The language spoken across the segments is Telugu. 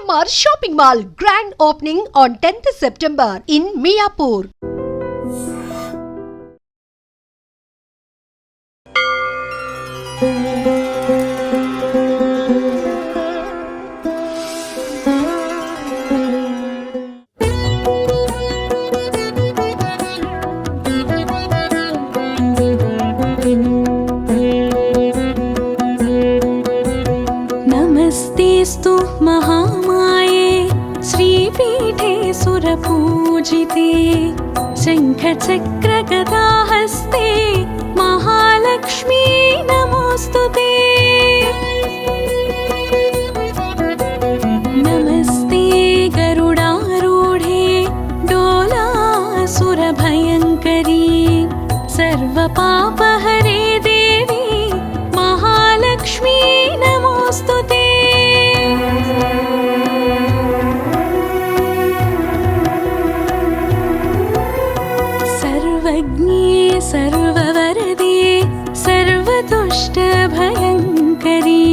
GMR Shopping Mall grand opening on 10th September in Miapur. नमस्तेस्तु महामाये श्रीपीठे सुरपूजिते शङ्खचक्रगदाहस्ते Mahalakshmi नमोऽस्तुते। नमस्ते गरुडारूढे डोलासुरभयङ्करी सर्वपापहरे देवी महालक्ष्मी नमोऽस्तुते। सर्वज्ञे सर्ववरदे सर्वदुष्टभयङ्करी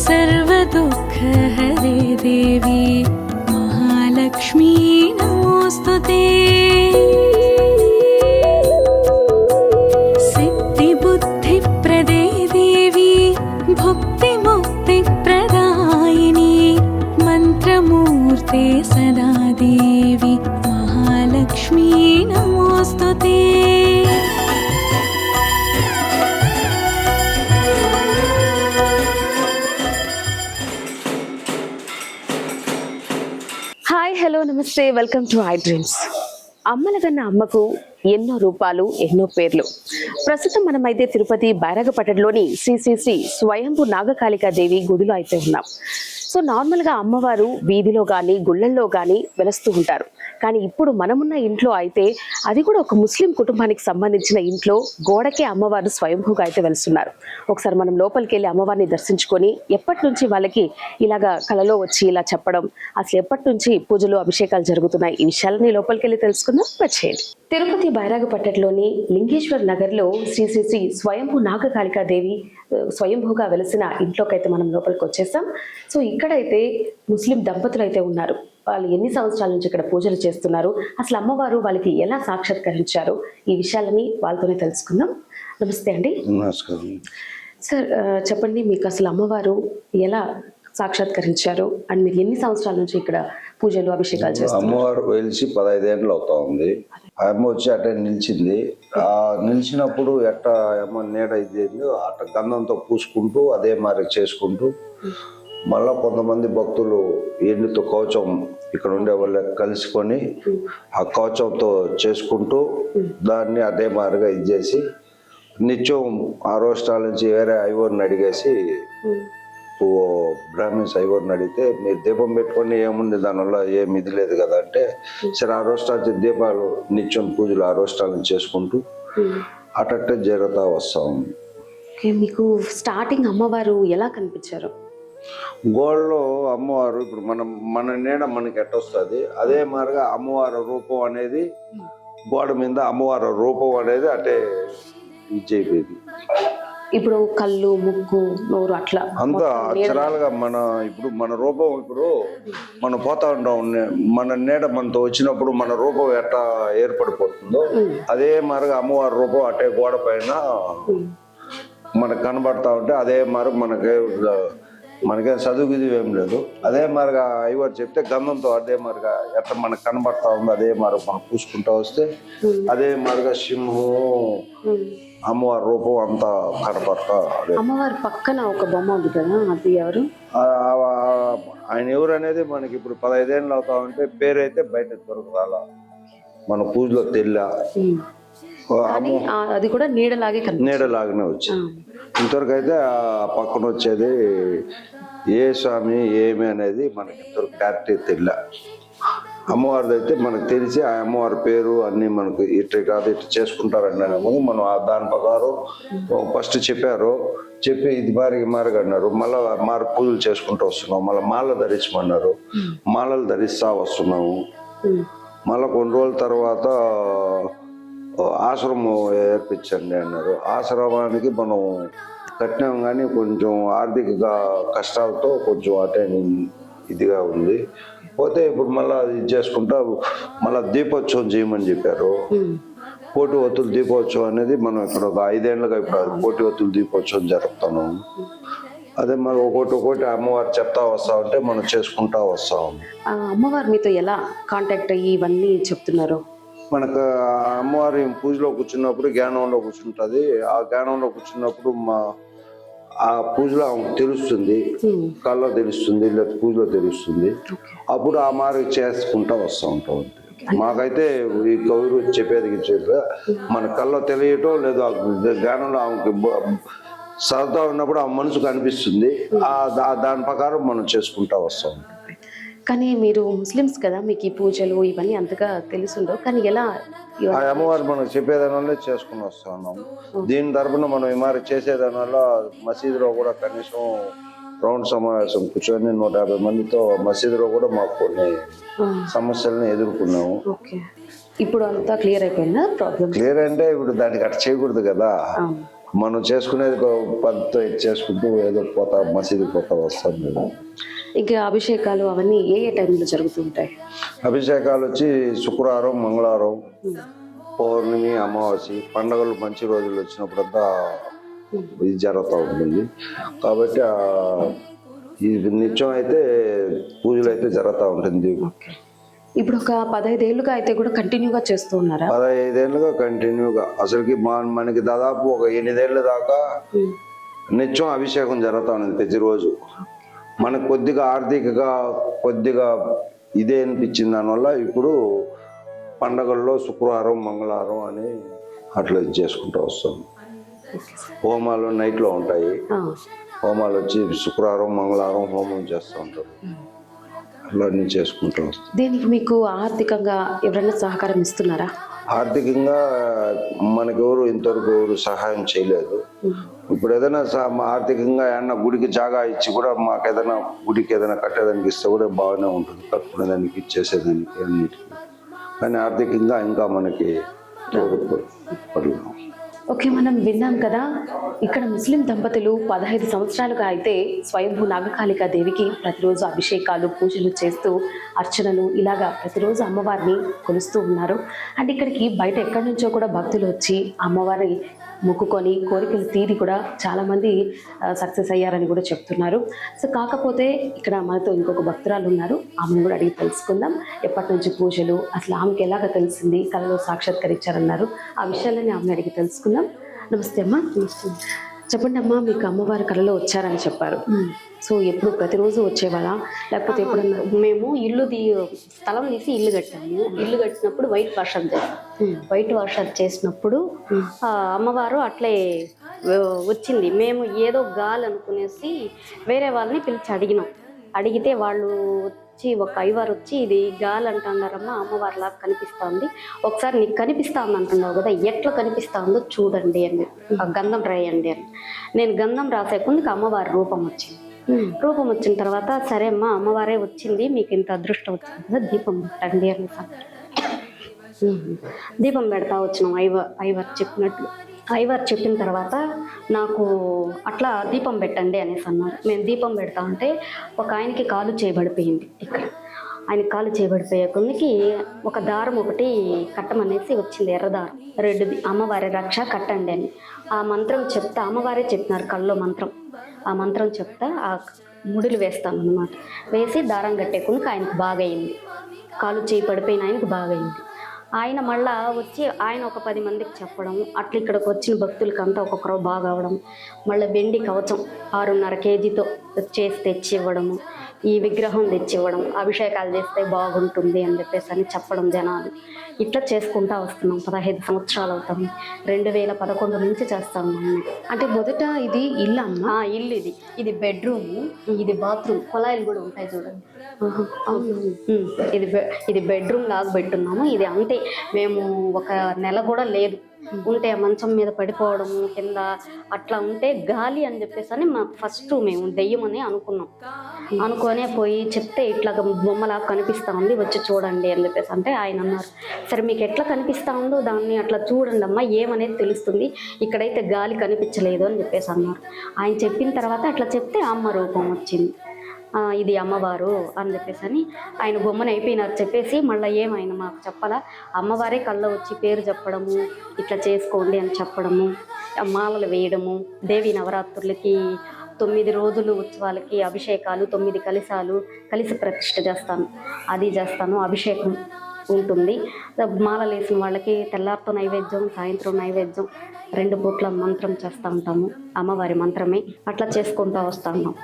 सर्वदुःखहरे देवी महालक्ष्मी नमोऽस्तुते। सिद्धिबुद्धिप्रदे देवी भुक्तिमुक्तिप्रदायिनी मन्त्रमूर्ते सदा देवी महालक्ष्मी नमोऽस्तुते। హాయ్ హలో నమస్తే వెల్కమ్ టు ఐ డ్రీమ్స్. అమ్మల కన్నా అమ్మకు ఎన్నో రూపాలు ఎన్నో పేర్లు. ప్రస్తుతం మనమైతే తిరుపతి బైరాగపట్టణంలోని శ్రీ శ్రీ శ్రీ స్వయంభూ నాగకాళికా దేవి గుడిలో అయితే ఉన్నాం. సో నార్మల్గా అమ్మవారు వీధిలో కానీ గుళ్ళల్లో కానీ వెలుస్తూ ఉంటారు. కానీ ఇప్పుడు మనమున్న ఇంట్లో అయితే అది కూడా ఒక ముస్లిం కుటుంబానికి సంబంధించిన ఇంట్లో గోడకే అమ్మవారు స్వయంభూగా అయితే వెలుస్తున్నారు. ఒకసారి మనం లోపలికి వెళ్ళి అమ్మవారిని దర్శించుకొని ఎప్పటి నుంచి వాళ్ళకి ఇలాగా కలలో వచ్చి ఇలా చెప్పడం, అసలు ఎప్పటి నుంచి పూజలు అభిషేకాలు జరుగుతున్నాయి, ఈ విషయాలని లోపలికి వెళ్ళి తెలుసుకుందాం. వచ్చేయండి. తిరుపతి బైరాగపట్టణంలోని లింగేశ్వర్ నగర్లో శ్రీ శ్రీ శ్రీ స్వయంభూ నాగకాళికా దేవి స్వయంభూగా వెలిసిన ఇంట్లోకి అయితే మనం లోపలికి వచ్చేసాం. సో ఇక్కడైతే ముస్లిం దంపతులు అయితే ఉన్నారు. వాళ్ళు ఎన్ని సంవత్సరాల నుంచి ఇక్కడ పూజలు చేస్తున్నారు, అసలు అమ్మవారు వాళ్ళకి ఎలా సాక్షాత్కరించారు, ఈ విషయాలని వాళ్ళతోనే తెలుసుకుందాం. నమస్తే అండి. నమస్కారం సార్, చెప్పండి, మీకు అసలు అమ్మవారు ఎలా సాక్షాత్కరించారు అండ్ మీరు ఎన్ని సంవత్సరాల నుంచి ఇక్కడ పూజలు అభిషేకాలు చేస్తారు? అమ్మవారు వెలిసి 15 ఏళ్ళు అవుతా ఉంది. అమ్మ వచ్చి అట్టే నిలిచింది. ఆ నిలిచినప్పుడు ఎట్ట అమ్మ నీడ ఇది అట్ట గంధంతో పూసుకుంటూ అదే మరి చేసుకుంటూ మళ్ళా కొంతమంది భక్తులు ఎండుతో కవచం ఇక్కడ ఉండే వాళ్ళు కలుసుకొని ఆ కవచంతో చేసుకుంటూ దాన్ని అదే మారిగా ఇది చేసి నిత్యం ఆ రోస్టాల నుంచి వేరే ఐవర్ని అడిగేసి బ్రాహ్మిన్స్ ఐవర్ని అడిగితే మీరు దీపం పెట్టుకొని ఏముంది దానివల్ల ఏమి ఇది లేదు కదా అంటే, సరే ఆ రోస్టాల దీపాలు నిత్యం పూజలు ఆ రోస్టాలను చేసుకుంటూ అటట్టే జరుగుతా వస్తాం. మీకు స్టార్టింగ్ అమ్మవారు ఎలా కనిపించారు? గోడలో అమ్మవారు ఇప్పుడు మన నీడ మనకి ఎట్టొస్తుంది అదే మాదిరిగా అమ్మవారి రూపం అనేది గోడ మీద అమ్మవారి రూపం అనేది అటే ఇచ్చేది. ఇప్పుడు కళ్ళు, ముక్కు, నోరు అట్లా అంతా అక్షరాలుగా ఇప్పుడు మన రూపం ఇప్పుడు మనం పోతా ఉంటాం. మన నీడ మనతో వచ్చినప్పుడు మన రూపం ఎట్టా ఏర్పడిపోతుందో అదే మాదిరిగా అమ్మవారి రూపం అటే గోడ పైన మనకు కనబడతా ఉంటే అదే మారి మనకేం చదువు ఏం లేదు. అదే మారిగా ఐవారు చెప్తే గంధంతో అదే మారిగా ఎట్లా మనకు కనబడతా ఉంది అదే మారి మనం పూసుకుంటా వస్తే అదే మారిగా సింహం అమ్మవారి రూపం అంతా కనపడతా. అమ్మవారి పక్కన ఒక బొమ్మ ఉంది కదా, అది ఎవరు? ఆయన ఎవరు అనేది మనకి ఇప్పుడు 15 ఏళ్ళు అవుతా ఉంటే పేరైతే బయట దొరకరాల మన పూజలో తెల్లా. అది కూడా నీడలాగానే వచ్చింది. ఇంతవరకు అయితే ఆ పక్కన వచ్చేది ఏ స్వామి ఏమి అనేది మనకి ఇంతవరకు క్లారిటీ తెల్లా. అమ్మవారిది అయితే మనకు తెలిసి ఆ అమ్మవారి పేరు అన్ని మనకు ఇట్లా కాదు ఇట్లా చేసుకుంటారని మనం దాని ప్రకారం ఫస్ట్ చెప్పి ఇది మారిగా అన్నారు. మళ్ళీ మారి పూజలు చేసుకుంటూ వస్తున్నాం. మళ్ళీ మాల ధరించమన్నారు. మాలలు ధరిస్తా వస్తున్నాము. మళ్ళీ కొన్ని రోజుల తర్వాత ఆశ్రమం ఏర్పించండి అన్నారు. ఆశ్రమానికి మనం కట్టినాం కానీ కొంచెం ఆర్థిక కష్టాలతో కొంచెం అటే ఇదిగా ఉంది. పోతే ఇప్పుడు మళ్ళీ ఇది చేసుకుంటా మళ్ళీ దీపోత్సవం చేయమని చెప్పారు. కోటి ఒత్తుల దీపోత్సవం అనేది మనం ఇక్కడ ఒక 5 ఏళ్ళుగా ఇప్పుడు కోటి ఒత్తుల దీపోత్సవం జరుపుతాను. అదే మరి ఒక్కోటి అమ్మవారు చెప్తా వస్తా ఉంటే మనం చేసుకుంటా వస్తాం. అమ్మవారు మీతో ఎలా కాంటాక్ట్ అయ్యి ఇవన్నీ చెప్తున్నారు? మనకు అమ్మవారి పూజలో కూర్చున్నప్పుడు జ్ఞానంలో కూర్చుంటుంది. ఆ జ్ఞానంలో కూర్చున్నప్పుడు ఆ పూజలో ఆమెకు తెలుస్తుంది, కళ్ళలో తెలుస్తుంది, లేదా పూజలో తెలుస్తుంది. అప్పుడు ఆ మారి చేసుకుంటా వస్తూ ఉంటాం. మాకైతే ఈ కౌరు చెప్పేది మన కళ్ళలో తెలియటం లేదు, జ్ఞానంలో ఆమెకి సరదా ఉన్నప్పుడు ఆ మనసుకు అనిపిస్తుంది. దాని ప్రకారం మనం చేసుకుంటా వస్తాం. కానీ మీరు ముస్లిమ్స్ కదా, మీకు ఈ పూజలు ఇవన్నీ అంతగా తెలుసుండవు, కానీ ఎలా ఆ అమ్మవారు మనం చెప్పేదానివల్లే చేసుకుని వస్తా ఉన్నాం. దీని తరపున మనం ఈ మరి చేసేదాని వల్ల మసీదులో కూడా కనీసం రౌండ్ సమావేశం కూర్చొని 150 మందితో మసీదులో కూడా మాకు కొన్ని సమస్యలను ఎదుర్కొన్నాము. ఇప్పుడు అంతా క్లియర్ అయిపోయిందా? ప్రాబ్లం క్లియర్ అంటే ఇప్పుడు దానికి అట్లా చేయకూడదు కదా, మనం చేసుకునేది పద్ధతి చేసుకుంటూ ఏదో పోతా మసీదుకి పోతా వస్తాం కదా. ఇంకా అభిషేకాలు అవన్నీ ఏ టైంలో జరుగుతుంటాయి? అభిషేకాలు వచ్చి శుక్రవారం, మంగళవారం, పౌర్ణమి, అమావాస్య, పండగలు మంచి రోజులు వచ్చినప్పుడంతా ఇది జరుగుతూ ఉంటుంది. కాబట్టి ఈ నిత్యం అయితే పూజలు అయితే జరుగుతూ ఉంటుంది. ఇప్పుడు ఒక 15 ఏళ్ళుగా అయితే కూడా కంటిన్యూగా చేస్తూ ఉన్నారా? 15 ఏళ్ళుగా కంటిన్యూగా. అసలుకి మనకి దాదాపు ఒక 8 ఏళ్ళ దాకా నిత్యం అభిషేకం జరుగుతూ ఉంది ప్రతిరోజు. మనకు కొద్దిగా ఆర్థికంగా కొద్దిగా ఇదే అనిపించింది. దానివల్ల ఇప్పుడు పండగల్లో శుక్రవారం, మంగళవారం అని అట్లా చేసుకుంటూ వస్తాం. హోమాలు నైట్లో ఉంటాయి. హోమాలు వచ్చి శుక్రవారం, మంగళవారం హోమం చేస్తూ ఉంటారు. అట్లా అన్నీ చేసుకుంటూ వస్తాం. దీనికి మీకు ఆర్థికంగా ఎవరైనా సహకారం ఇస్తున్నారా? ఆర్థికంగా మనకెవరు ఇంతవరకు ఎవరు సహాయం చేయలేదు. ఇప్పుడు ఏదైనా ఆర్థికంగా ఏమన్నా గుడికి జాగా ఇచ్చి కూడా మాకు ఏదైనా గుడికి ఏదైనా కట్టేదానికి ఇస్తే కూడా బాగానే ఉంటుంది, కట్టుకునేదానికి ఇచ్చేసేదానికి అన్నిటికీ. కానీ ఆర్థికంగా ఇంకా మనకి పడలేదు. ఓకే, మనం విన్నాం కదా, ఇక్కడ ముస్లిం దంపతులు 15 సంవత్సరాలుగా అయితే స్వయంభూ నాగకాళికా దేవికి ప్రతిరోజు అభిషేకాలు, పూజలు చేస్తూ అర్చనలు ఇలాగా ప్రతిరోజు అమ్మవారిని కొలుస్తూ ఉన్నారు. అండ్ ఇక్కడికి బయట ఎక్కడి నుంచో కూడా భక్తులు వచ్చి అమ్మవారిని మొక్కుకొని కోరికలు తీరి కూడా చాలామంది సక్సెస్ అయ్యారని కూడా చెప్తున్నారు. సో కాకపోతే ఇక్కడ మనతో ఇంకొక భక్తురాలు ఉన్నారు, ఆమెను కూడా అడిగి తెలుసుకుందాం. ఎప్పటి నుంచి పూజలు, అసలు ఆమెకి ఎలాగ తెలిసింది, కళలో సాక్షాత్కరించారన్నారు, ఆ విషయాలని ఆమెను అడిగి తెలుసుకుందాం. నమస్తే అమ్మా. నమస్తే. చెప్పండి అమ్మా, మీకు అమ్మవారి కళలో వచ్చారని చెప్పారు. సో ఎప్పుడు ప్రతిరోజు వచ్చేవాళ్ళా, లేకపోతే ఎప్పుడన్నా? మేము స్థలం తీసి ఇల్లు కట్టాము. ఇల్లు కట్టినప్పుడు వైట్ వాష్ చేసినప్పుడు అమ్మవారు అట్లే వచ్చింది. మేము ఏదో గాలి అనుకునేసి వేరే వాళ్ళని పిలిచి అడిగితే వాళ్ళు వచ్చి ఒక ఐవారు వచ్చి ఇది గాలి అంటున్నారమ్మా, అమ్మవారిలాగా కనిపిస్తుంది, ఒకసారి నీకు కనిపిస్తా ఉంది అంటున్నావు కదా, ఎట్లా కనిపిస్తా ఉందో చూడండి అని, గంధం రాయండి అని. నేను గంధం రాసే కొందుకు అమ్మవారి రూపం వచ్చిన తర్వాత సరే అమ్మా అమ్మవారే వచ్చింది, మీకు ఇంత అదృష్టం వచ్చింది కదా, దీపం పెట్టండి అని. దీపం పెడతా వచ్చినాం ఐవర్ చెప్పిన తర్వాత నాకు అట్లా దీపం పెట్టండి అనేసి అన్నారు. మేము దీపం పెడతా ఉంటే ఒక ఆయనకి కాలు చేయబడిపోయింది. ఇక్కడ ఆయన కాలు చేయబడిపోయే కొన్నికి ఒక దారం ఒకటి కట్టమనేసి వచ్చింది, ఎర్రదారం, రెడ్ది, అమ్మవారి రక్ష కట్టండి అని. ఆ మంత్రం చెప్తా, అమ్మవారే చెప్పినారు కళ్ళలో మంత్రం, ఆ మంత్రం చెప్తా ఆ ముడులు వేస్తాను అన్నమాట. వేసి దారం కట్టే కొన్నికి ఆయనకు బాగయింది, కాలు చేయి పడిపోయిన ఆయనకు బాగయింది. ఆయన మళ్ళా వచ్చి ఆయన ఒక 10 మందికి చెప్పడం, అట్లా ఇక్కడికి వచ్చిన భక్తులకంతా ఒక్కొక్కరు బాగా అవడం. మళ్ళీ వెండి కవచం 6.5 కేజీతో చేసి తెచ్చివ్వడము, ఈ విగ్రహం తెచ్చివ్వడం, అభిషేకాలు చేస్తే బాగుంటుంది అని చెప్పేసి అని చెప్పడం జనాలు. ఇట్లా చేసుకుంటా వస్తున్నాం. 15 సంవత్సరాలు అవుతాము. 2011 నుంచి చేస్తాము. అంటే మొదట ఇది ఇల్లు అమ్మా? ఇల్లు ఇది బెడ్రూమ్, ఇది బాత్రూమ్, కుళాయిలు కూడా ఉంటాయి చూడండి. ఇది బెడ్రూమ్ లాగా పెట్టున్నాము. ఇది అంతే, మేము ఒక నెల కూడా లేదు ఉంటే మంచం మీద పడిపోవడము కింద అట్లా ఉంటే గాలి అని చెప్పేసి అని ఫస్ట్ మేము దెయ్యం అని అనుకునే పోయి చెప్తే ఇట్లా బొమ్మలా కనిపిస్తా ఉంది, వచ్చి చూడండి అని చెప్పేసి అంటే ఆయన అన్నారు, సరే మీకు ఎట్లా కనిపిస్తా ఉందో దాన్ని అట్లా చూడండి అమ్మా, ఏమనేది తెలుస్తుంది, ఇక్కడైతే గాలి కనిపించలేదు అని చెప్పేసి అన్నారు. ఆయన చెప్పిన తర్వాత అట్లా చెప్తే అమ్మ రూపం వచ్చింది. ఇది అమ్మవారు అని చెప్పేసి అని ఆయన బొమ్మను అయిపోయినారు చెప్పేసి మళ్ళీ ఏమైనా మాకు చెప్పాలా, అమ్మవారే కళ్ళ వచ్చి పేరు చెప్పడము, ఇట్లా చేసుకోండి అని చెప్పడము, మాలలు వేయడము, దేవి నవరాత్రులకి 9 రోజులు ఉత్సవాలకి అభిషేకాలు, 9 కలశాలు కలిసి ప్రతిష్ఠ చేస్తాను, అది చేస్తాను. అభిషేకం ఉంటుంది. మాలలు వేసిన వాళ్ళకి తెల్లారితో నైవేద్యం, సాయంత్రం నైవేద్యం, 2 పూట్ల మంత్రం చేస్తూ ఉంటాము. అమ్మవారి మంత్రమే అట్లా చేసుకుంటూ వస్తూ ఉన్నాం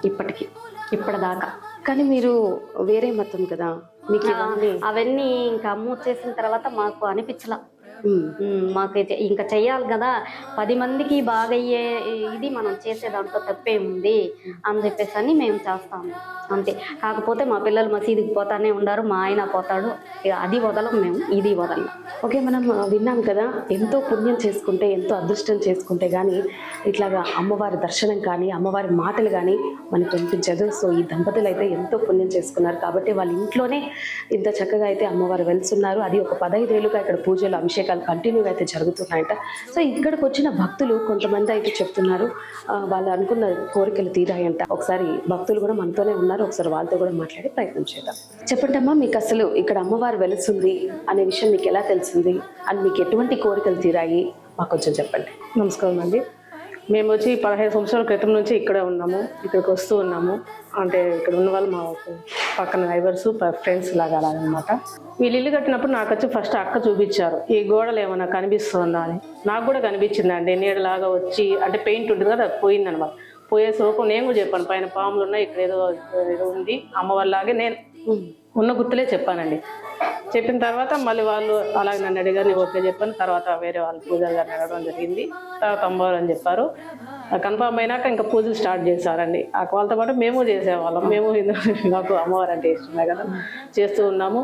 ఇప్పటిదాకా. కానీ మీరు వేరే మతం కదా, మీకు అవన్నీ ఇంకా అమ్మ వచ్చేసిన తర్వాత మాకు అనిపించలా, మాకు ఇంకా చెయ్యాలి కదా, 10 మందికి బాగయ్యే ఇది మనం చేసే దాంట్లో తప్పేముంది అని చెప్పేసి అని మేము చేస్తాము అంతే. కాకపోతే మా పిల్లలు మసీదుకి పోతానే ఉండారు, మా ఆయన పోతాడు, ఇక అది వదలం మేము, ఇది వదలం. ఓకే, మనం విన్నాం కదా, ఎంతో పుణ్యం చేసుకుంటే, ఎంతో అదృష్టం చేసుకుంటే కానీ ఇట్లాగా అమ్మవారి దర్శనం కానీ అమ్మవారి మాటలు కానీ మనకు వినిపించదు. సో ఈ దంపతులు అయితే ఎంతో పుణ్యం చేసుకున్నారు కాబట్టి వాళ్ళ ఇంట్లోనే ఇంత చక్కగా అయితే అమ్మవారు వెళ్తున్నారు. అది ఒక 15 ఏళ్ళుగా ఇక్కడ పూజలు, అభిషేకాలు కంటిన్యూగా అయితే జరుగుతున్నాయట. సో ఇక్కడికి వచ్చిన భక్తులు కొంతమంది అయితే చెప్తున్నారు వాళ్ళు అనుకున్న కోరికలు తీరాయంట. ఒకసారి భక్తులు కూడా మనతోనే ఉన్నారు, ఒకసారి వాళ్ళతో కూడా మాట్లాడే ప్రయత్నం చేద్దాం. చెప్పండి అమ్మా, మీకు అసలు ఇక్కడ అమ్మవారు వెలుస్తుంది అనే విషయం మీకు ఎలా తెలిసింది అండ్ మీకు ఎటువంటి కోరికలు తీరాయి మాకు కొంచెం చెప్పండి. నమస్కారం అండి. మేము వచ్చి 15 సంవత్సరాల క్రితం నుంచి ఇక్కడే ఉన్నాము, ఇక్కడికి వస్తూ ఉన్నాము. అంటే ఇక్కడ ఉన్న వాళ్ళు మా పక్కన నైబర్స్, ఫ్రెండ్స్ లాగా అలాగనమాట. వీళ్ళు ఇల్లు కట్టినప్పుడు నాకు వచ్చి ఫస్ట్ అక్క చూపించారు, ఈ గోడలు ఏమైనా కనిపిస్తుందా అని. నాకు కూడా కనిపించిందండి, నీడలాగా వచ్చి, అంటే పెయింట్ ఉంటుంది కదా, అది పోయిందనమాట. పోయే సోపు నేను కూడా చెప్పాను, పైన పాములు ఉన్నాయి, ఇక్కడ ఏదో ఉంది అమ్మవారిలాగే నేను ఉన్న గుర్తులే చెప్పానండి. చెప్పిన తర్వాత మళ్ళీ వాళ్ళు అలాగే నన్ను అడిగారు, నేను ఓకే చెప్పాను. తర్వాత వేరే వాళ్ళు పూజారి గారిని అడగడం జరిగింది. తర్వాత అమ్మవారు అని చెప్పారు. కన్ఫామ్ అయినాక ఇంకా పూజలు స్టార్ట్ చేశారండి. వాళ్ళతో పాటు మేము చేసేవాళ్ళం. మేము నాకు అమ్మవారు అంటే ఇష్టమే కదా, చేస్తూ ఉన్నాము.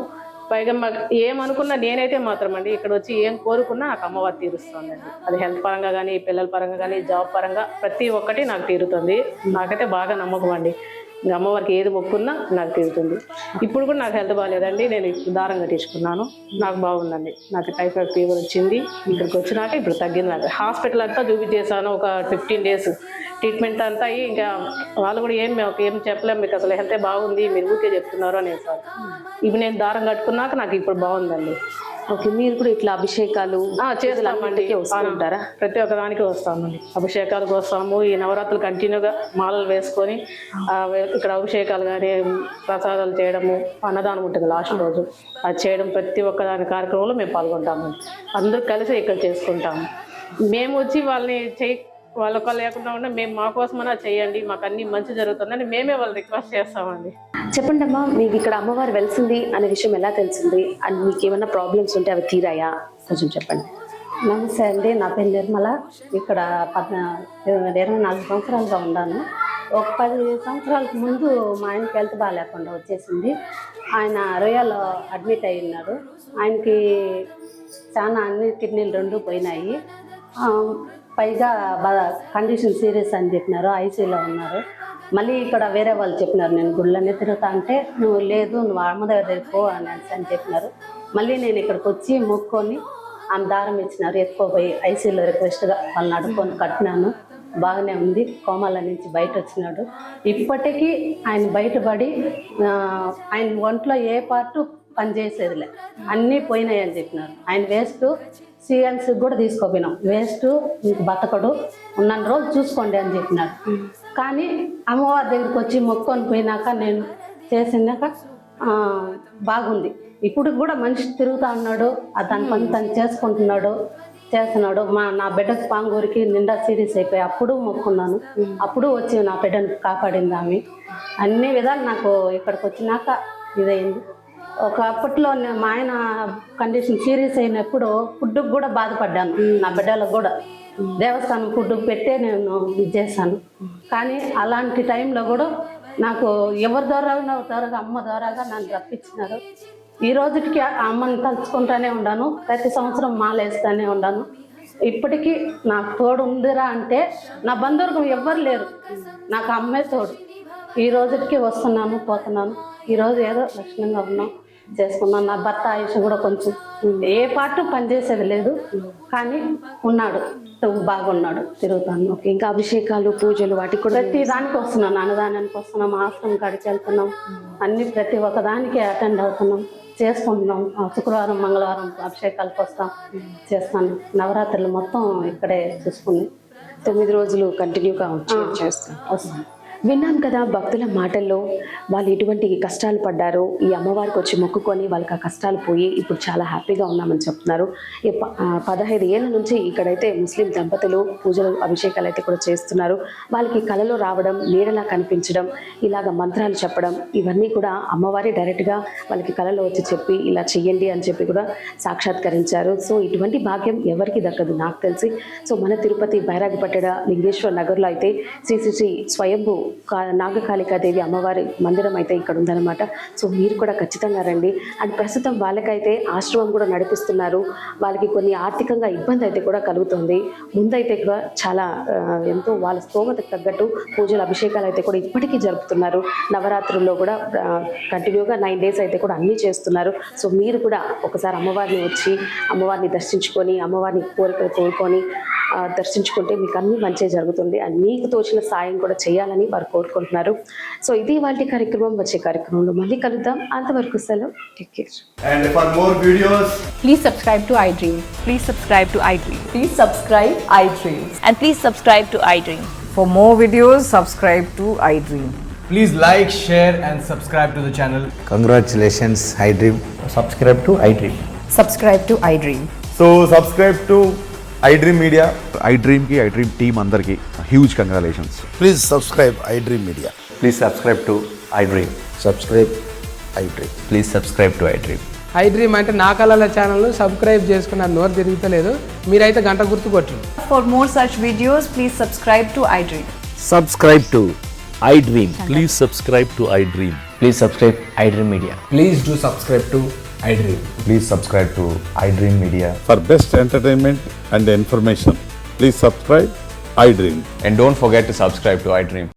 పైగా మాకు ఏమనుకున్నా నేనైతే మాత్రం అండి ఇక్కడ వచ్చి ఏం కోరుకున్నా నాకు అమ్మవారు తీరుస్తుందండి. అది హెల్త్ పరంగా కానీ, పిల్లల పరంగా కానీ, జాబ్ పరంగా ప్రతి ఒక్కటి నాకు తీరుతుంది. నాకైతే బాగా నమ్మకం అండి, అమ్మవారికి ఏది మొక్కున్నా నాకు తీరుతుంది. ఇప్పుడు కూడా నాకు హెల్త్ బాగాలేదండి, నేను దారం కట్టించుకున్నాను, నాకు బాగుందండి. నాకు టైఫాయిడ్ ఫీవర్ వచ్చింది, ఇక్కడికి వచ్చినాక ఇప్పుడు తగ్గింది. నాకు హాస్పిటల్ అంతా చూపించేసాను, ఒక 15 డేస్ ట్రీట్మెంట్ అంతా అయ్యి ఇంకా వాళ్ళు కూడా ఏం చెప్పలేము, మీకు అసలు హెల్తే బాగుంది, మీరు ఊరికే చెప్తున్నారు అనేసి సార్. ఇప్పుడు నేను దారం కట్టుకున్నాక నాకు ఇప్పుడు బాగుందండి. ఓకే, మీరు కూడా ఇట్లా అభిషేకాలు చేస్తామండి, వస్తుంటారా? ప్రతి ఒక్క దానికి వస్తామండి, అభిషేకాలకు వస్తాము. ఈ నవరాత్రులు కంటిన్యూగా మాలలు వేసుకొని ఇక్కడ అభిషేకాలు కానీ, ప్రసాదాలు చేయడము, అన్నదానం ఉంటుంది లాస్ట్ రోజు, అది చేయడం, ప్రతి ఒక్క దాని కార్యక్రమంలో మేము పాల్గొంటామండి. అందరూ కలిసి ఇక్కడ చేసుకుంటాము. మేము వచ్చి వాళ్ళ లేకుండా ఉన్నా మేము మా కోసమైనా చేయండి, మాకు అన్ని మంచి జరుగుతుందని మేమే వాళ్ళు రిక్వెస్ట్ చేస్తామండి. చెప్పండి అమ్మా, మీకు ఇక్కడ అమ్మవారు వెలిసింది అనే విషయం ఎలా తెలిసింది అండ్ మీకు ఏమైనా ప్రాబ్లమ్స్ ఉంటే అవి తీరాయా కొంచెం చెప్పండి. నమస్తే అండి, నా పేరు నిర్మల. ఇక్కడ 24 సంవత్సరాలుగా ఉన్నాను. ఒక 10 సంవత్సరాలకు ముందు మా ఆయనకి హెల్త్ బాగాలేకుండా వచ్చేసింది. ఆయన రొయ్యలో అడ్మిట్ అయి ఉన్నారు. ఆయనకి చాలా అన్ని కిడ్నీలు 2 పోయినాయి. పైగా కండిషన్ సీరియస్ అని చెప్పినారు, ఐసీయూలో ఉన్నారు. మళ్ళీ ఇక్కడ వేరే వాళ్ళు చెప్పినారు, నేను గుళ్ళని తిరుగుతా అంటే నువ్వు లేదు, నువ్వు అమ్మ దగ్గర పో అని చెప్పినారు. మళ్ళీ నేను ఇక్కడికి వచ్చి మొక్కుకొని ఆమె దారం ఇచ్చినారు, ఎత్తుకోపోయి ఐసీయూలో రిక్వెస్ట్గా వాళ్ళని అడుక్కొని కట్టినాను. బాగానే ఉంది, కోమాల నుంచి బయట వచ్చినాడు. ఇప్పటికీ ఆయన బయటపడి ఆయన ఒంట్లో ఏ పార్టు పనిచేసేదిలే, అన్నీ పోయినాయి అని చెప్పినారు. ఆయన వేస్ట్ సిఎన్సీ కూడా తీసుకోపోయినాం, వేస్ట్ మీకు బతకడు, ఉన్న రోజులు చూసుకోండి అని చెప్పినారు. కానీ అమ్మవారి దగ్గరికి వచ్చి మొక్కొని పోయినాక నేను చేసినాక బాగుంది. ఇప్పుడు కూడా మనిషి తిరుగుతూ ఉన్నాడు, దాని పని తను చేస్తున్నాడు. నా బిడ్డకు పాంగూరికి నిండా సీరియస్ అయిపోయి అప్పుడు మొక్కున్నాను, అప్పుడు వచ్చి నా బిడ్డను కాపాడింది ఆమె. అన్ని విధాలు నాకు ఇక్కడికి వచ్చినాక ఇదైంది. ఒక అప్పట్లో మా ఆయన కండిషన్ సీరియస్ అయినప్పుడు ఫుడ్కి కూడా బాధపడ్డాను, నా బిడ్డలకు కూడా దేవస్థానం ఫుడ్కి పెట్టే నేను ఇది చేశాను. కానీ అలాంటి టైంలో కూడా నాకు ఎవరి ద్వారాగా అమ్మ ద్వారాగా నన్ను రప్పించినారు. ఈ రోజుకి అమ్మని తలుచుకుంటానే ఉన్నాను, ప్రతి సంవత్సరం మాలేస్తూనే ఉన్నాను. ఇప్పటికీ నాకు తోడు ఉందిరా అంటే నా బంధువర్గం ఎవ్వరు లేరు, నాకు అమ్మే తోడు. ఈ రోజుకి వస్తున్నాను పోతున్నాను. ఈరోజు ఏదో లక్షణంగా ఉన్నాం, చేసుకున్నాను. నా భర్త ఆయుష్ కూడా కొంచెం ఏ పాటు పనిచేసేది లేదు, కానీ ఉన్నాడు. బాగున్నాడు, తిరుగుతాను. ఓకే, ఇంకా అభిషేకాలు పూజలు వాటికి కూడా ప్రతి దానికి వస్తున్నాం, అన్నదానానికి వస్తున్నాం, ఆశ్రమం కాడికి వెళ్తున్నాం, అన్ని ప్రతి ఒక్క దానికి అటెండ్ అవుతున్నాం, చేసుకుంటున్నాం. శుక్రవారం మంగళవారం అభిషేకాలకు వస్తాం, చేస్తాను. నవరాత్రులు మొత్తం ఇక్కడే చూసుకుని 9 రోజులు కంటిన్యూగా చేస్తాం. వస్తాం. విన్నాం కదా భక్తుల మాటల్లో వాళ్ళు ఎటువంటి కష్టాలు పడ్డారో ఈ అమ్మవారికి వచ్చి మొక్కుకొని వాళ్ళకి ఆ కష్టాలు పోయి ఇప్పుడు చాలా హ్యాపీగా ఉన్నామని చెప్తున్నారు. 15 ఏళ్ళ నుంచి ఇక్కడైతే ముస్లిం దంపతులు పూజలు అభిషేకాలు అయితే కూడా చేస్తున్నారు. వాళ్ళకి కళలో రావడం, నీడలా కనిపించడం, ఇలాగ మంత్రాలు చెప్పడం, ఇవన్నీ కూడా అమ్మవారి డైరెక్ట్గా వాళ్ళకి కళలో వచ్చి చెప్పి ఇలా చెయ్యండి అని చెప్పి కూడా సాక్షాత్కరించారు. సో ఇటువంటి భాగ్యం ఎవరికి దక్కదు నాకు తెలిసి. సో మన తిరుపతి బైరాగపట్టణ లింగేశ్వర నగర్లో అయితే శ్రీ శ్రీ శ్రీ స్వయంభూ నాగకాళికాదేవి అమ్మవారి మందిరం అయితే ఇక్కడ ఉందన్నమాట. సో మీరు కూడా ఖచ్చితంగా రండి. అండ్ ప్రస్తుతం వాళ్ళకైతే ఆశ్రమం కూడా నడిపిస్తున్నారు. వాళ్ళకి కొన్ని ఆర్థికంగా ఇబ్బంది అయితే కూడా కలుగుతుంది. ముందైతే కూడా చాలా ఎంతో వాళ్ళ స్తోమతకు తగ్గట్టు పూజలు అభిషేకాలు అయితే కూడా ఇప్పటికీ జరుపుతున్నారు. నవరాత్రుల్లో కూడా కంటిన్యూగా 9 days అయితే కూడా అన్నీ చేస్తున్నారు. సో మీరు కూడా ఒకసారి అమ్మవారిని వచ్చి అమ్మవారిని దర్శించుకొని అమ్మవారిని కోరికలు కోరుకొని దర్శించుకుంటే మీకు అన్నీ మంచిగా జరుగుతుంది. అండ్ మీకు తోచిన సాయం కూడా చేయాలని వారు కోరుకుంటున్నారు. సో ఇది వాళ్ళ కార్యక్రమం. వచ్చే కార్యక్రమంలో మళ్ళీ కలుద్దాం. అంతవరకు సెలవు. Take care. And for more videos, Please subscribe to iDream. Please subscribe to iDream. Please subscribe iDream. And please subscribe to iDream. For more videos, subscribe to iDream. please like, share and subscribe to the channel. Congratulations, iDream. Subscribe to iDream. Subscribe to iDream. So subscribe to iDream Media. iDream ki iDream team andarki huge congratulations. Please subscribe iDream Media. Please subscribe to iDream. Subscribe iDream. Please subscribe to iDream. iDream అంటే నా కళల ఛానల్ను సబ్స్క్రైబ్ చేసుకున్న నోరు తిరుగుతలేదు. మీరైతే గంట గుర్తు కొట్టండి. For more such videos, please subscribe to iDream. Subscribe to iDream. Please subscribe to iDream. Please subscribe iDream Media. Please do subscribe to iDream. Please subscribe to iDream Media. For best entertainment and information, please subscribe iDream. And don't forget to subscribe to iDream.